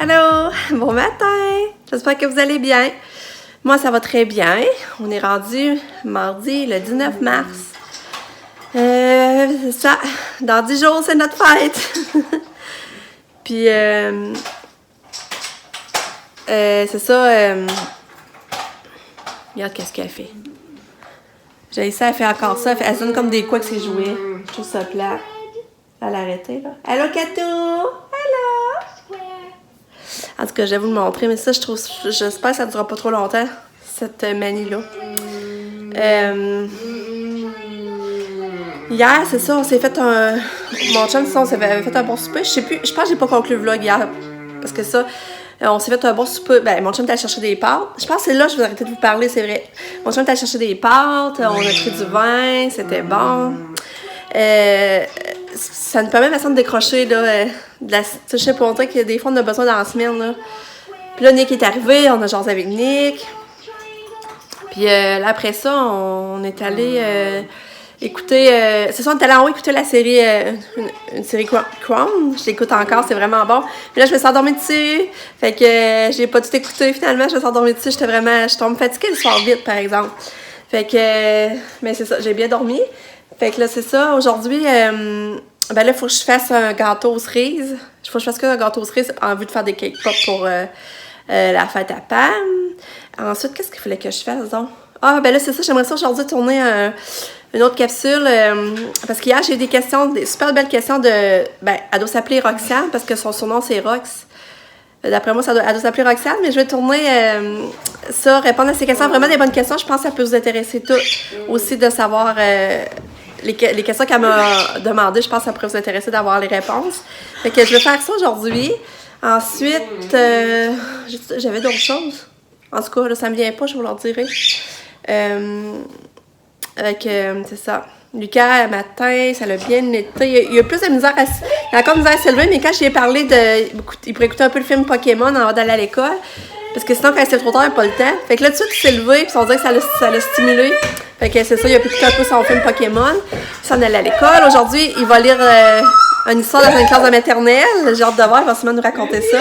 Allô, bon matin, j'espère que vous allez bien. Moi, ça va très bien. On est rendu mardi, le 19 mars. C'est ça, dans 10 jours, c'est notre fête. Puis, c'est ça, regarde qu'est-ce qu'elle fait. J'ai ça, elle fait encore ça, elle sonne comme des coups avec ses jouets. Je trouve ça plat. Elle a arrêté, là. Allô, Kato! Allô! En tout cas, je vais vous le montrer, mais ça, j'espère que ça ne durera pas trop longtemps, cette manie-là. Hier, c'est ça, on s'est fait un... Mon chum, on s'est fait un bon souper. Je sais plus, je pense que j'ai pas conclu le vlog hier. Parce que ça, on s'est fait un bon souper. Ben, mon chum est allé chercher des pâtes. Je pense que c'est là que je vais arrêter de vous parler, c'est vrai. Mon chum est allé chercher des pâtes, on a pris du vin, c'était bon. Ça nous permet de décrocher, là, je sais pas, on dirait que des fois on a besoin dans la semaine, là. Puis là, Nick est arrivé, on a jasé avec Nick. Puis là, après ça, on est allé écouter... c'est ça, on est allé en haut écouter la série, une série Crown. Je l'écoute encore, c'est vraiment bon. Puis là, je me suis endormie dessus. Fait que j'ai pas tout écouté, finalement. Je me suis endormie dessus, je tombe fatiguée le soir vite, par exemple. Fait que... mais c'est ça, j'ai bien dormi. Fait que là, c'est ça. Aujourd'hui, ben là, il faut que je fasse un gâteau aux cerises. Il faut que je fasse un gâteau aux cerises en vue de faire des cake pops pour la fête à Pam. Ensuite, qu'est-ce qu'il fallait que je fasse, donc? Ah, ben là, c'est ça. J'aimerais ça aujourd'hui tourner une autre capsule. Parce qu'hier, j'ai eu des questions, des super belles questions de... Ben, elle doit s'appeler Roxane parce que son surnom, c'est Rox. D'après moi, elle doit s'appeler Roxane, mais je vais tourner ça, répondre à ces questions. Vraiment des bonnes questions. Je pense que ça peut vous intéresser toutes aussi de savoir... les questions qu'elle m'a demandées, je pense que ça pourrait vous intéresser d'avoir les réponses. Fait que je vais faire ça aujourd'hui. Ensuite, j'avais d'autres choses. En tout cas, là, ça me vient pas, je vous leur dirai. C'est ça. Lucas, matin, ça l'a bien été. Il y a plus de misère il y a encore de misère à s'élever, mais quand je lui ai parlé il pourrait écouter un peu le film Pokémon avant d'aller à l'école. Parce que sinon, quand c'est trop tard, il n'a pas le temps. Fait que là, tout de suite, il s'est levé, puis on dirait que ça l'a stimulé. Fait que c'est ça, il a pu écouter un peu son film Pokémon. Il s'en allait à l'école. Aujourd'hui, il va lire une histoire dans une classe de maternelle. J'ai hâte de voir, il va sûrement nous raconter ça.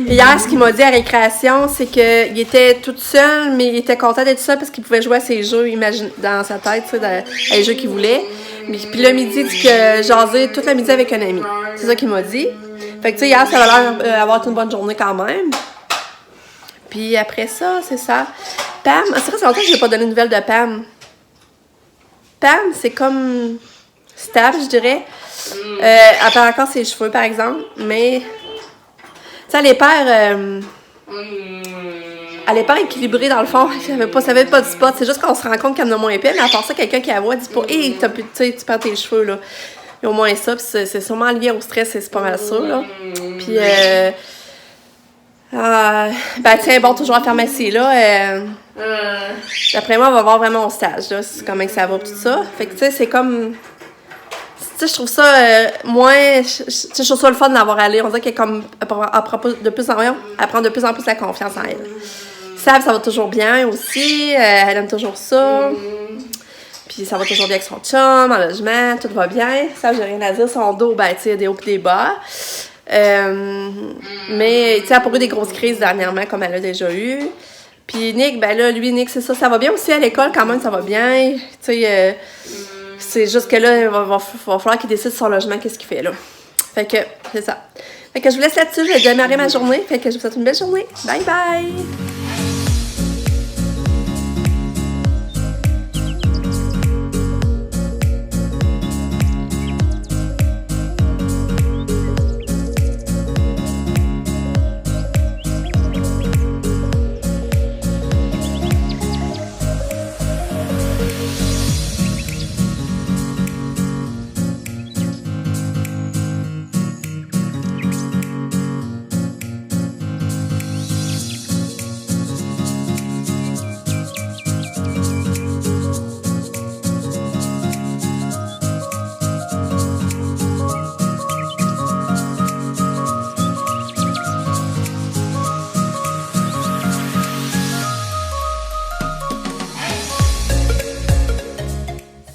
Hier, ce qu'il m'a dit à récréation, c'est qu'il était tout seul, mais il était content d'être seul parce qu'il pouvait jouer à ses jeux dans sa tête, tu sais, les jeux qu'il voulait. Puis le midi, il dit que jaser toute la midi avec un ami. C'est ça qu'il m'a dit. Fait que tu sais, hier, ça a l'air d'avoir une bonne journée quand même. Puis après ça, c'est ça. Pam, c'est vrai, c'est longtemps que je n'ai pas donné de nouvelles de Pam. Pam, c'est comme stable, je dirais. Elle perd encore ses cheveux, par exemple, mais... Tu sais, elle est pas équilibrée dans le fond. Ça avait pas de spot. C'est juste qu'on se rend compte qu'elle en a moins épais. Mais à part ça, quelqu'un qui la voit dit pas hey, tu perds tes cheveux, là. Il y a au moins ça. Puis c'est sûrement lié au stress, c'est pas mal ça, là. Puis, ben, tiens, bon, toujours à la pharmacie, là. D'après moi, on va voir vraiment au stage, là. Comment que ça va, tout ça. Fait que, tu sais, c'est comme. Tu sais, je trouve ça je trouve ça le fun d'avoir allé. On dirait qu'elle est comme, elle prend de plus en plus la confiance en elle. Sab, ça va toujours bien aussi. Elle aime toujours ça. Puis ça va toujours bien avec son chum, en logement, tout va bien. Ça, j'ai rien à dire. Son dos, ben, tu sais, il y a des hauts et des bas. Mais, tu sais, elle a pas eu des grosses crises dernièrement comme elle a déjà eu. Puis Nick, ben là, Nick, c'est ça. Ça va bien aussi à l'école quand même, ça va bien. Tu sais, c'est juste que là, il va falloir qu'il décide son logement, qu'est-ce qu'il fait là. Fait que, c'est ça. Fait que je vous laisse là-dessus, je vais démarrer ma journée. Fait que je vous souhaite une belle journée. Bye bye!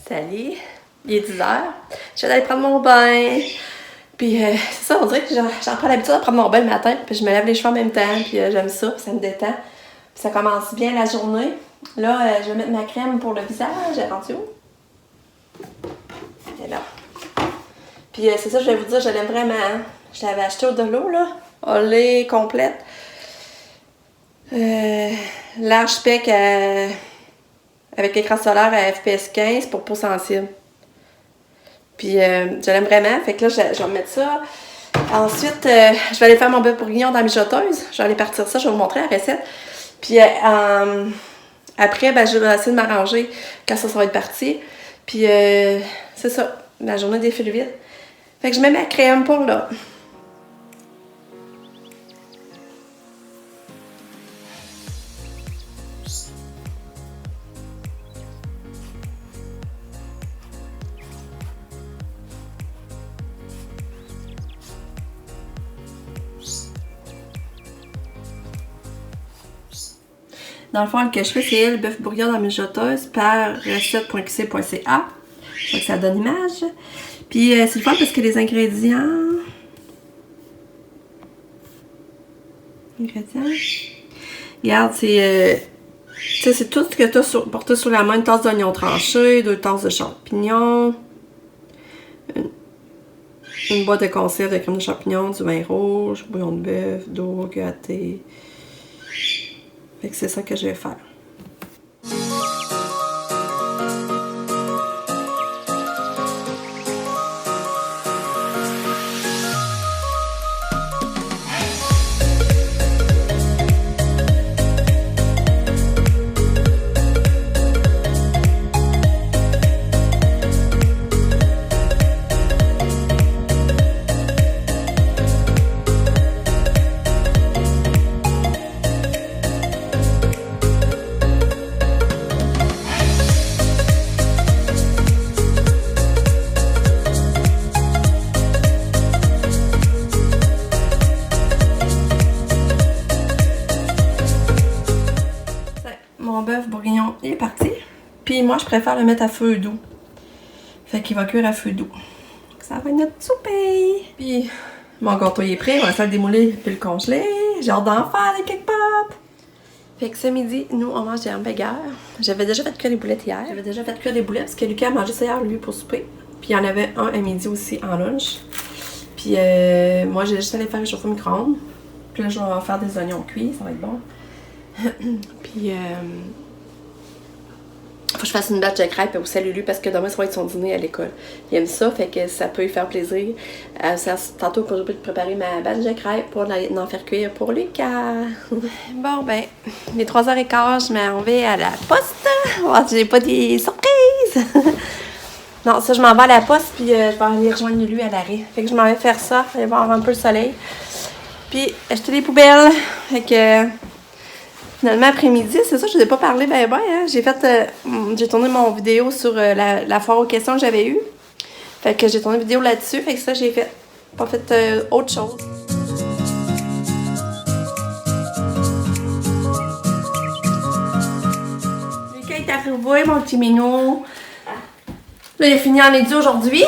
Salut! Il est 10h. Je vais aller prendre mon bain. Puis c'est ça, on dirait que j'en prends l'habitude de prendre mon bain le matin. Puis je me lave les cheveux en même temps. Puis j'aime ça, ça me détend. Puis ça commence bien la journée. Là, je vais mettre ma crème pour le visage. Elle est rendue où? Elle est là. Puis c'est ça, je vais vous dire, je l'aime vraiment. Je l'avais acheté au Dolo, là. Olé complète. Large spec avec écran solaire à FPS 15 pour peau sensible. Puis je l'aime vraiment. Fait que là, je vais mettre ça. Ensuite, je vais aller faire mon bœuf bourguignon dans la mijoteuse. Je vais aller partir ça, je vais vous montrer la recette. Puis après, ben, je vais essayer de m'arranger quand ça va être parti. Puis c'est ça, la journée défile vite. Fait que je mets ma crème pour là. Dans le fond, le que je fais, c'est le bœuf bourguignon dans la mijoteuse par recette.qc.ca. Donc ça donne image. Puis c'est le fun parce que les ingrédients. Regarde, c'est. Tu sais, c'est tout ce que tu as porté sur la main: une tasse d'oignons tranchés, 2 tasses de champignons, une boîte de conserve de crème de champignons, du vin rouge, bouillon de bœuf, d'eau, gâté. Fait que c'est ça que je vais faire. Mon bœuf bourguignon, il est parti. Puis moi, je préfère le mettre à feu doux. Fait qu'il va cuire à feu doux. Ça va être notre souper. Puis mon gâteau il est prêt. On va faire le démouler puis le congeler. J'ai hâte d'en faire des cake pop. Fait que ce midi, nous, on mange des hamburgers. J'avais déjà fait cuire des boulettes hier. J'avais déjà fait cuire des boulettes parce que Lucas a mangé ça hier, lui, pour souper. Puis il y en avait un à midi aussi en lunch. Puis moi, j'ai juste allé faire réchauffer au micro-ondes. Puis là, je vais faire des oignons cuits. Ça va être bon. Puis faut que je fasse une batch de crêpes aussi à Lulu parce que demain ça va être son dîner à l'école. Il aime ça, fait que ça peut lui faire plaisir. Tantôt quand j'ai pu préparer ma batch de crêpes pour en faire cuire pour Lucas. Bon ben, les 3h15, je m'en vais à la poste. Oh, j'ai pas des surprises. Non, ça je m'en vais à la poste puis je vais aller rejoindre Lulu à l'arrêt. Fait que je m'en vais faire ça, aller voir un peu le soleil. Puis acheter des poubelles. Fait que finalement, après-midi, c'est ça, je ne vous ai pas parlé ben hein. J'ai tourné mon vidéo sur la foire aux questions que j'avais eue. Fait que j'ai tourné une vidéo là-dessus, fait que ça, j'ai fait. Pas fait autre chose. Lucas est arrivé, mon petit minou. Là, il a fini en midi aujourd'hui.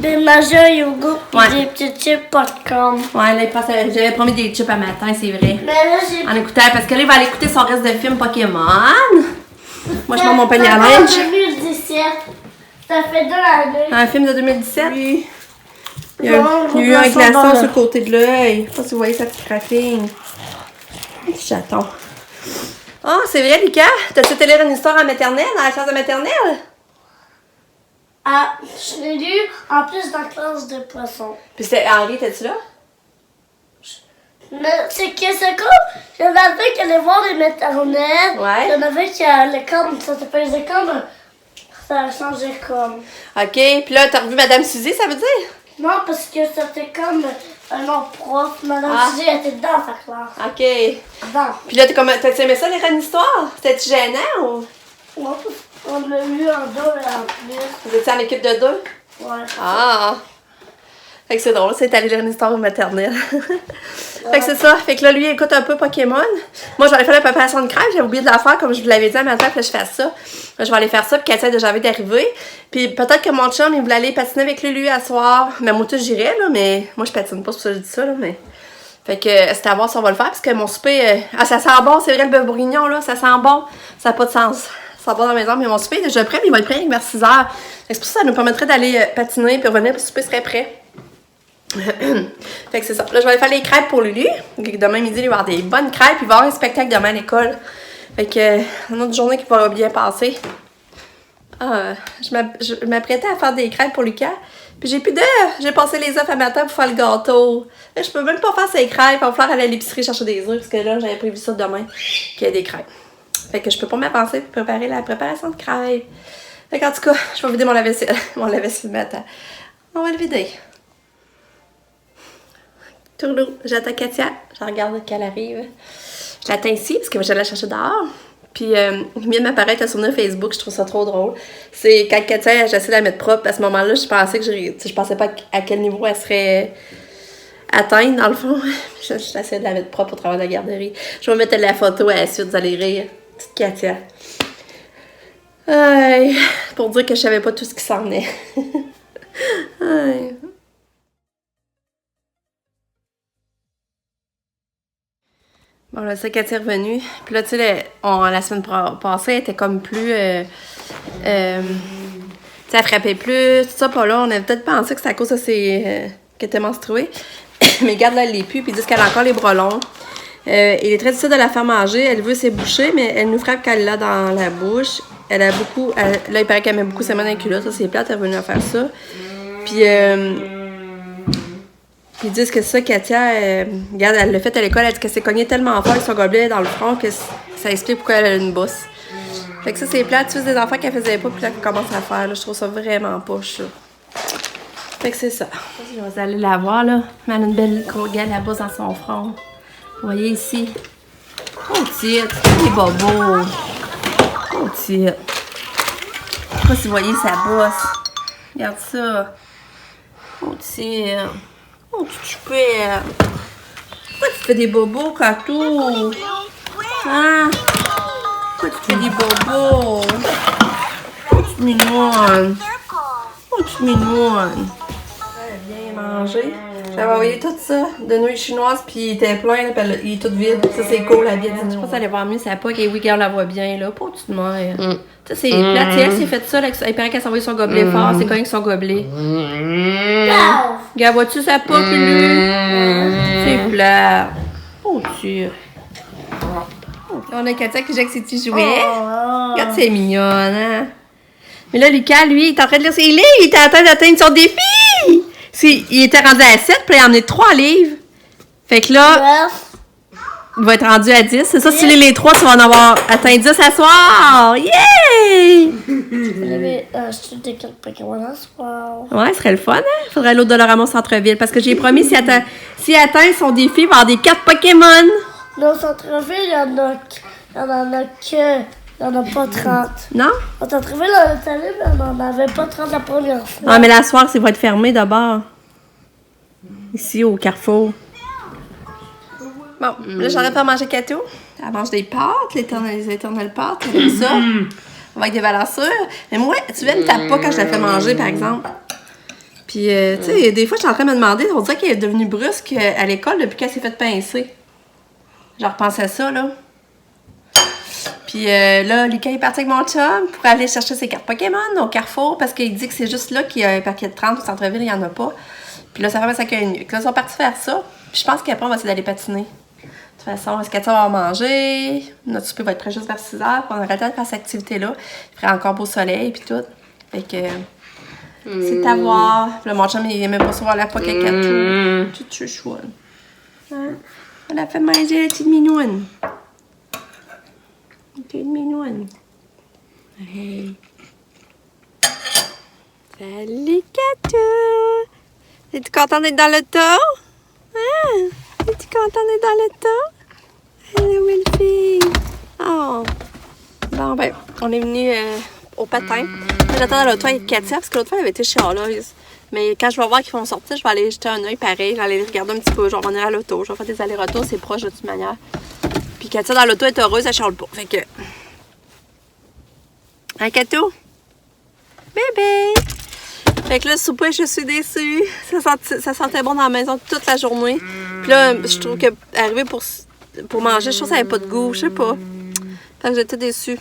Des manger un yogourt et des petits chips popcorn. Ouais, là, j'avais promis des chips à matin, c'est vrai. Mais là, j'ai... En écoutant, parce que là, il va aller écouter son reste de film Pokémon. Moi, je mets mon panier à linge. En 2017. Ça fait 2 années. Un film de 2017. Oui. Il y a eu un glaçon sur le côté de l'œil. Je sais pas si vous voyez sa petite graphine. Petit chaton. Ah, c'est vrai, Lucas? T'as-tu été lire une histoire en maternelle, dans la classe de maternelle? Ah, je l'ai lu en plus dans la classe de poisson. Puis c'est Henri, t'es-tu là? Mais c'est que c'est comme, il y en avait qui allaient voir les maternelles. Ouais. Il y en avait qui allaient comme, ça s'appelle les comme, ça a changé comme. OK. Puis là, t'as revu Madame Suzy, ça veut dire? Non, parce que c'était comme un autre prof. Madame Suzy était dans sa classe. OK. Dedans. Puis là, t'as-tu aimé ça, lire une histoire? C'était-tu gênant ou? Non, on l'a lu en 2 et en plus. Vous étiez en équipe de 2? Ouais. Ah! Fait que c'est drôle, c'est allé lire une histoire maternelle. Fait que c'est ça. Fait que là, lui, il écoute un peu Pokémon. Moi, j'allais faire la préparation de crêpes. J'avais oublié de la faire, comme je vous l'avais dit à matin, puis là, je fais ça. Là, je vais aller faire ça, puis Katia a déjà envie d'arriver. Puis peut-être que mon chum, il voulait aller patiner avec lui à soir. Mais moi, tout, j'irais, là, mais moi, je patine pas, c'est pour ça que je dis ça, là, mais... Fait que c'est à voir si on va le faire, parce que mon souper... Ah, ça sent bon, c'est vrai, le bœuf bourguignon, là, ça sent bon. Ça n'a pas de sens. Ça va dans la maison, mais mon souper est déjà prêt, mais il va être prêt vers 6 heures. C'est pour ça que ça nous permettrait d'aller patiner, puis revenir, puis le souper serait prêt. Fait que c'est ça. Là, je vais aller faire les crêpes pour Lulu. Demain midi, il va y avoir des bonnes crêpes. Il va y avoir un spectacle demain à l'école. Fait que, une autre journée qui va bien passer. Je m'apprêtais à faire des crêpes pour Lucas. Puis j'ai plus d'œufs. J'ai passé les œufs à matin pour faire le gâteau. Là, je peux même pas faire ces crêpes. Il va falloir aller à l'épicerie chercher des œufs. Parce que là, j'avais prévu ça demain, qu'il y ait des crêpes. Fait que je peux pas m'avancer pour préparer la préparation de crêpes. Fait qu'en tout cas, je vais vider mon lave-vaisselle. Mon lave-vaisselle le matin. On va le vider. Tourlou, j'attends Katia. Je regarde qu'elle arrive. Je l'attends ici parce que je vais la chercher dehors. Puis, il vient de m'apparaître sur notre Facebook. Je trouve ça trop drôle. C'est quand Katia, j'essaie de la mettre propre. À ce moment-là, je pensais que je pensais pas à quel niveau elle serait atteinte, dans le fond. J'essaie de la mettre propre au travers de la garderie. Je vais mettre la photo à la suite. Vous allez rire. Petite Katia. Pour dire que je savais pas tout ce qui s'en venait. Bon, là, c'est Katia est revenue. Puis là, tu sais, la semaine passée, elle était comme plus... tu sais, elle frappait plus, tout ça. Pas là, on avait peut-être pensé que c'était à cause de qu'elle était menstruée. Mais regarde, là, elle l'est plus. Puis ils disent qu'elle a encore les bras longs. Il est très difficile de la faire manger. Elle veut ses bouchées, mais elle nous frappe quand elle l'a dans la bouche. Elle a beaucoup... là, il paraît qu'elle met beaucoup ses mains dans les culottes. Ça, c'est plate, elle est venue à faire ça. Puis... ils disent que ça, Katia, regarde, elle l'a fait à l'école, elle dit qu'elle s'est cognée tellement fort avec son gobelet dans le front que ça explique pourquoi elle a une bosse. Fait que ça, c'est plate, tu sais, des enfants qu'elle faisait pas, puis là, qu'elle commence à faire, là, je trouve ça vraiment poche, là. Fait que c'est ça. Je vais aller la voir, là. Elle a une belle courgette, la bosse dans son front. Vous voyez ici. Oh, titre, des bobos. Oh, titre. Je sais pas si vous voyez sa bosse. Regarde ça. Oh, titre. Oh, tu fais... Pourquoi tu fais des bobos, Catou? Hein? Pourquoi tu fais des bobos? Oh, tu es mignonne. Oh, tu es mignonne. Elle a bien mangé. J'avais envoyé tout ça de nouilles chinoises, puis il était plein, puis il est tout vide. Ça, c'est cool, la bien. Je pense qu'elle allait voir mieux sa poque. Et oui, regarde, la voit bien, là. Pas tu te mères. Ça, c'est plate. Elle s'est fait ça. Là, elle paraît qu'elle s'est envoyé son gobelet fort. C'est quand même son gobelet. Regarde, vois-tu sa poque, lui? C'est plate. Oh, tu. On a Katia qui joue avec ses petits jouets. Regarde, c'est mignonne, hein? Mais là, Lucas, lui, il est en train de lire ses livres. Il est en train d'atteindre son défi. Il était rendu à 7, puis il a emmené 3 livres. Fait que là, il va être rendu à 10. C'est ça, si tu lis les 3, tu vas en avoir atteint 10 à soir. Yay! J'avais acheté des cartes Pokémon à soir. Ouais, ce serait le fun, hein? Faudrait aller au Dollarama Centre-Ville. Parce que j'ai promis, s'il atteint son défi, il va avoir des cartes Pokémon. Non, au Centre-Ville, il y en a que... Il n'y en a pas 30. Non? Au Centre-Ville, on est allé, mais on n'en avait pas 30 la première fois. Ah, mais la soirée, ça va être fermé d'abord. Ici, au Carrefour. Bon, là, j'en ai pas mangé Katou. Elle mange des pâtes, les éternelles pâtes, elle aime ça. Avec des valeurs sûres. Mais moi, tu vois, elle me tape pas quand je la fais manger, par exemple. Puis, tu sais, des fois, je suis en train de me demander, on dirait qu'elle est devenue brusque à l'école depuis qu'elle s'est fait pincer. Je repense à ça, là. Puis là, Lucas est parti avec mon chum pour aller chercher ses cartes Pokémon au Carrefour parce qu'il dit que c'est juste là qu'il y a un paquet de 30 au centre-ville, il n'y en a pas. Puis là, ça fait ça qu'il y a une nuit. Là, ils sont partis faire ça. Puis je pense qu'après, on va essayer d'aller patiner. De toute façon, est-ce qu'Atia va manger? Notre souper va être prêt juste vers 6 heures. Puis on aurait le temps de faire cette activité-là. Il ferait encore beau soleil puis tout. Fait que c'est à voir. Puis là, mon chum, il aimait pas se voir la poque à Katou. Tout chouchouane. Hein? On a fait manger la petite minouine. T'es une mignonne. Hey. Salut, Katou! Es-tu contente d'être dans l'auto? Hein? Es-tu contente d'être dans l'auto? Hello, belle fille! Oh! Bon, ben, on est venu au patin. J'attends dans l'auto avec Katia parce que l'autre fois, elle avait été chialeuse. Mais quand je vais voir qu'ils vont sortir, je vais aller jeter un œil pareil. Je vais aller les regarder un petit peu. Je vais revenir à l'auto. Je vais faire des allers-retours. C'est proche de toute manière. Puis Katia dans l'auto est heureuse, elle charle pas. Fait que... Hein, Kato? Bébé! Fait que là, le souper, je suis déçue. Ça sentait bon dans la maison toute la journée. Puis là, je trouve que arriver pour manger, je trouve que ça n'avait pas de goût. Je sais pas. Fait que j'étais déçue.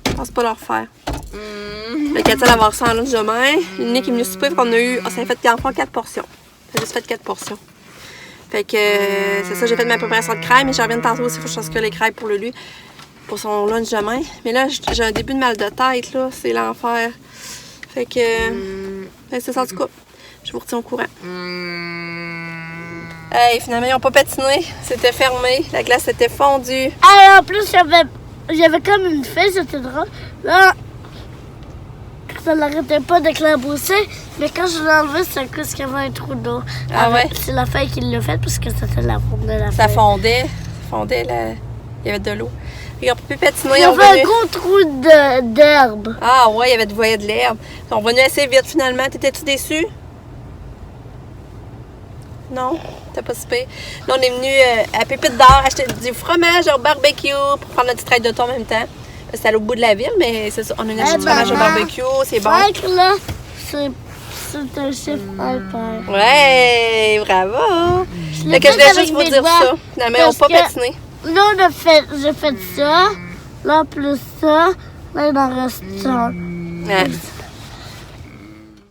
Je pense pas leur faire. Le Katia va avoir ça en lunch demain. Nick est venu souper, fait qu'on a eu... ça a fait 4 portions. J'ai juste fait 4 portions. Fait que c'est ça, j'ai fait ma préparation de crêpes, mais j'en reviens tantôt aussi, il faut que je fasse que les crêpes pour lui, pour son lunch demain. Mais là, j'ai un début de mal de tête, là, c'est l'enfer. Fait que c'est ça, en tout cas, je vous retiens au courant. Hey, finalement, ils n'ont pas patiné, c'était fermé, la glace était fondue. Ah, en plus, j'avais comme une fille, c'était drôle. Là, ça n'arrêtait pas d'éclabousser, mais quand je l'ai enlevé, c'est à cause qu'il y avait un trou d'eau. Ah ouais? C'est la feuille qui l'a fait parce que c'était la forme de la feuille. Ça fondait, il y avait de l'eau. Ils ont pu patiner. Il y avait un gros trou d'herbe. Ah ouais, il y avait de l'herbe. Ils sont venus assez vite finalement. T'étais-tu déçu? Non? T'as pas si pire. Là, on est venu à Pépite d'Or acheter du fromage au barbecue pour prendre notre traite d'auto en même temps. C'est à l'autre bout de la ville, mais c'est ça. On a une acheté du fromage au barbecue, c'est bon. 5 là, c'est un chiffre impair. Ouais, bravo! Fait que je voulais juste vous dire ça. Finalement, ils n'ont pas patiné. Là, j'ai fait ça. Là, plus ça. Là, il en reste ça. Ouais.